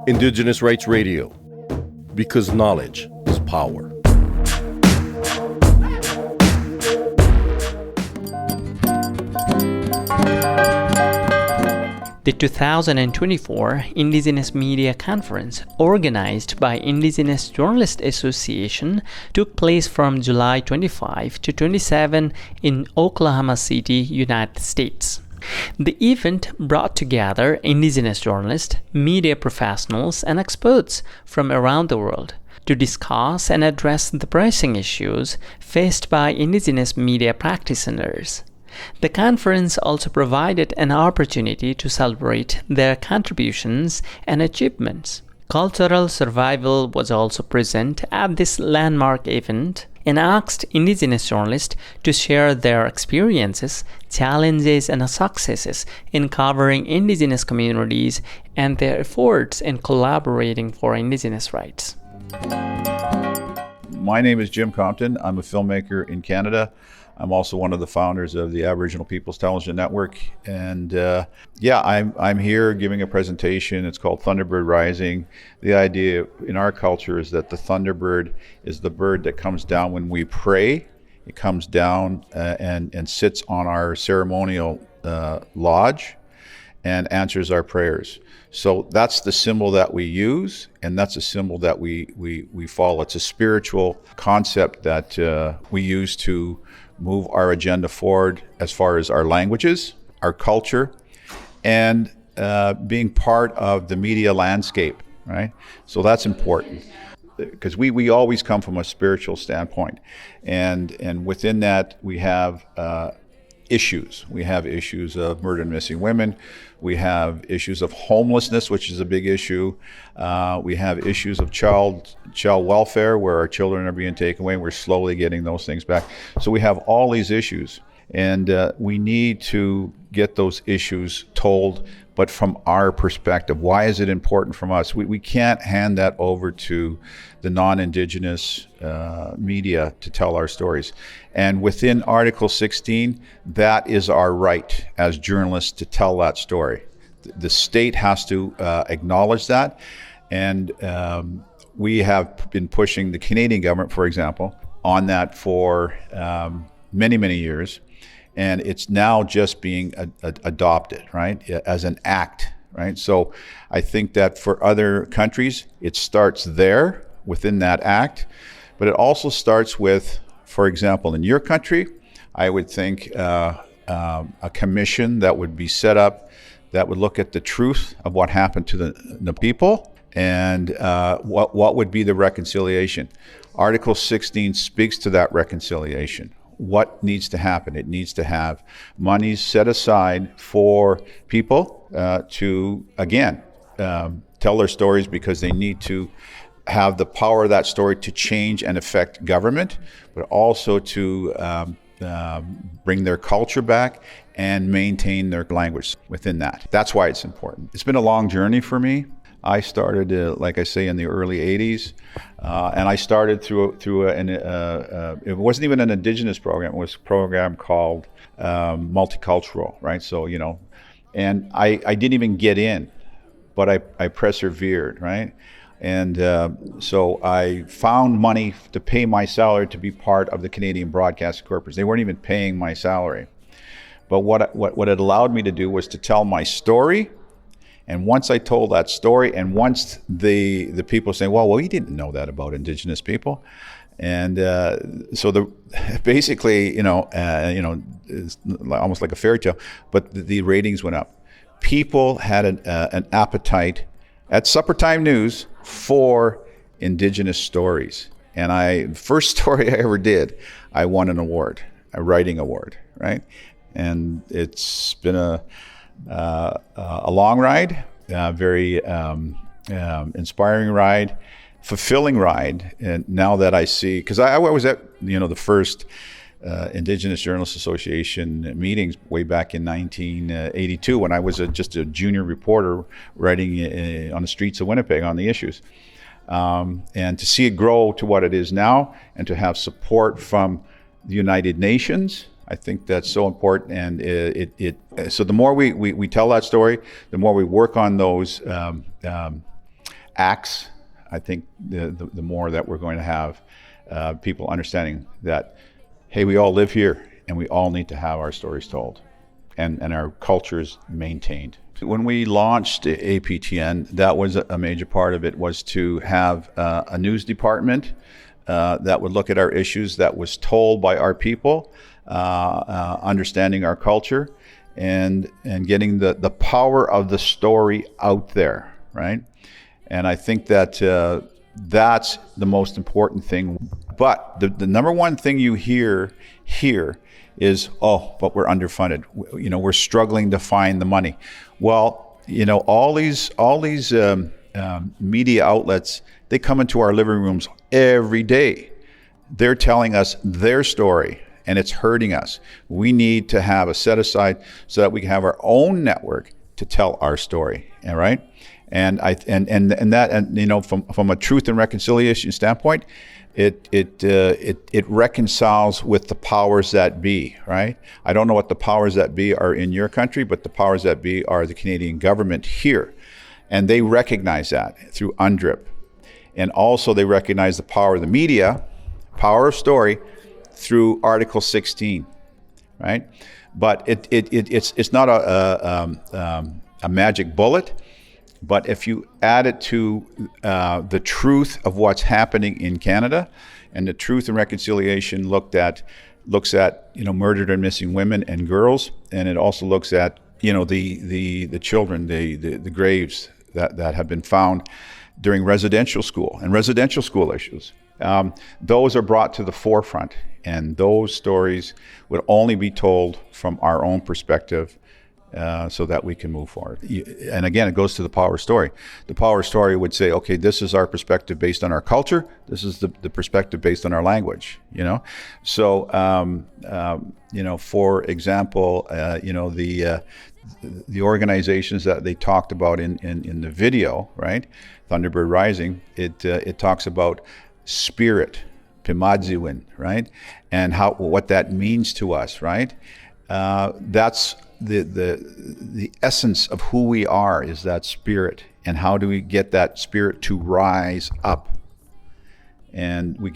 Indigenous Rights Radio, because knowledge is power. The 2024 Indigenous Media Conference, organized by Indigenous Journalists Association, took place from July 25 to 27 in Oklahoma City, United States. The event brought together Indigenous journalists, media professionals, and experts from around the world to discuss and address the pressing issues faced by Indigenous media practitioners. The conference also provided an opportunity to celebrate their contributions and achievements. Cultural Survival was also present at this landmark event and asked Indigenous journalists to share their experiences, challenges, and successes in covering Indigenous communities and their efforts in collaborating for Indigenous rights. My name is Jim Compton. I'm a filmmaker in Canada. I'm also one of the founders of the Aboriginal People's Television Network. And I'm here giving a presentation. It's called Thunderbird Rising. The idea in our culture is that the Thunderbird is the bird that comes down when we pray. It comes down and sits on our ceremonial lodge and answers our prayers. So that's the symbol that we use, and that's a symbol that we follow. It's a spiritual concept that we use to move our agenda forward as far as our languages, our culture, and being part of the media landscape, right? So that's important, because we always come from a spiritual standpoint, and within that we have issues. We have issues of murder and missing women. We have issues of homelessness, which is a big issue. We have issues of child welfare, where our children are being taken away, and we're slowly getting those things back. So we have all these issues, and we need to get those issues told, but from our perspective. Why is it important from us? We can't hand that over to the non-Indigenous media to tell our stories. And within Article 16, that is our right as journalists to tell that story. The state has to acknowledge that. And we have been pushing the Canadian government, for example, on that for many, many years. And it's now just being adopted, right, as an act, right? So I think that for other countries, it starts there within that act, but it also starts with, for example, in your country, I would think a commission that would be set up that would look at the truth of what happened to the people and what would be the reconciliation. Article 16 speaks to that reconciliation. What needs to happen? It needs to have monies set aside for people to, again, tell their stories, because they need to have the power of that story to change and affect government, but also to bring their culture back and maintain their language within that. That's why it's important. It's been a long journey for me. I started, like I say, in the early 80s, and I started through it wasn't even an Indigenous program. It was a program called Multicultural, right? So, and I didn't even get in, but I persevered, right? And so I found money to pay my salary to be part of the Canadian Broadcasting Corporation. They weren't even paying my salary. But what it allowed me to do was to tell my story. And once I told that story, and once the people say, well, you didn't know that about Indigenous people. And so basically, it's almost like a fairy tale, but the ratings went up. People had an appetite at supper time news for Indigenous stories. And first story I ever did, I won an award, a writing award, right? And it's been a long ride, very inspiring ride, fulfilling ride. And now that I see, because I was at the first Indigenous Journalists Association meetings way back in 1982 when I was just a junior reporter writing on the streets of Winnipeg on the issues. And to see it grow to what it is now, and to have support from the United Nations, I think that's so important, and so the more we tell that story, the more we work on those acts, I think the more that we're going to have people understanding that, hey, we all live here, and we all need to have our stories told, and our cultures maintained. When we launched APTN, that was a major part of it, was to have a news department that would look at our issues, that was told by our people, understanding our culture, and getting the power of the story out there, right? And I think that that's the most important thing. But the number one thing you hear here is, oh, but we're underfunded. You know, we're struggling to find the money. Well, you know, all these media outlets, they come into our living rooms every day. They're telling us their story, and it's hurting us. We need to have a set aside so that we can have our own network to tell our story. All right, and you know, from a truth and reconciliation standpoint, it reconciles with the powers that be, right? I don't know what the powers that be are in your country, but the powers that be are the Canadian government here, and they recognize that through UNDRIP, and also they recognize the power of the media, power of story, through Article 16, right? But it's not a magic bullet. But if you add it to the truth of what's happening in Canada, and the Truth and Reconciliation looks at, you know, murdered and missing women and girls, and it also looks at, you know, the children, the graves that have been found during residential school and residential school issues. Those are brought to the forefront, and those stories would only be told from our own perspective, so that we can move forward. And again, it goes to the power story. The power story would say, okay, this is our perspective based on our culture. This is the perspective based on our language, you know? So, you know, for example, you know, the organizations that they talked about in the video, right? Thunderbird Rising, it talks about spirit, Pimadziwin, right? And what that means to us, right? That's the essence of who we are, is that spirit, and how do we get that spirit to rise up? And we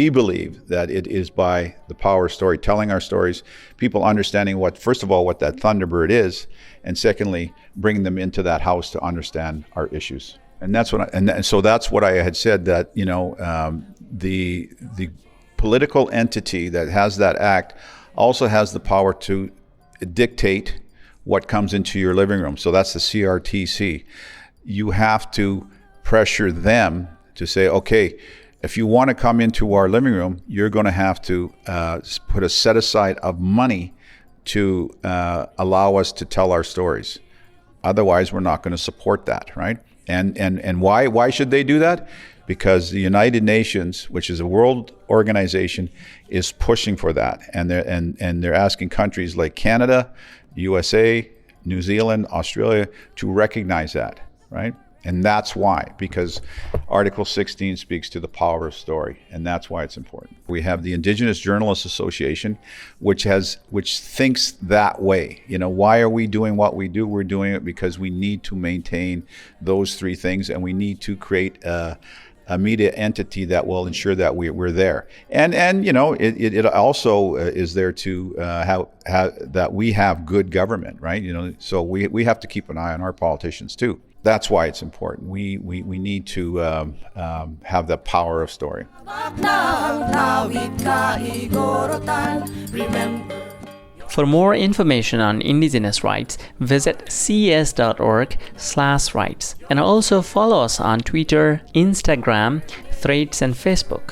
believe that it is by the power of story, telling our stories, people understanding first of all what that Thunderbird is, and secondly, bringing them into that house to understand our issues. And that's what so that's what I had said, that, you know, the political entity that has that act also has the power to dictate what comes into your living room. So that's the CRTC. You have to pressure them to say, okay, if you want to come into our living room, you're going to have to put a set aside of money to allow us to tell our stories. Otherwise, we're not going to support that, right? And why should they do that? Because the United Nations, which is a world organization, is pushing for that, and they're asking countries like Canada, USA, New Zealand, Australia to recognize that, right? And that's why, because Article 16 speaks to the power of story, and that's why it's important. We have the Indigenous Journalists Association, which thinks that way. You know, why are we doing what we do? We're doing it because we need to maintain those three things, and we need to create a media entity that will ensure that we're there. And you know, it also is there to have that we have good government, right? You know, so we have to keep an eye on our politicians too. That's why it's important. We need to have the power of story. For more information on Indigenous rights, visit ces.org/rights, and also follow us on Twitter, Instagram, Threads, and Facebook.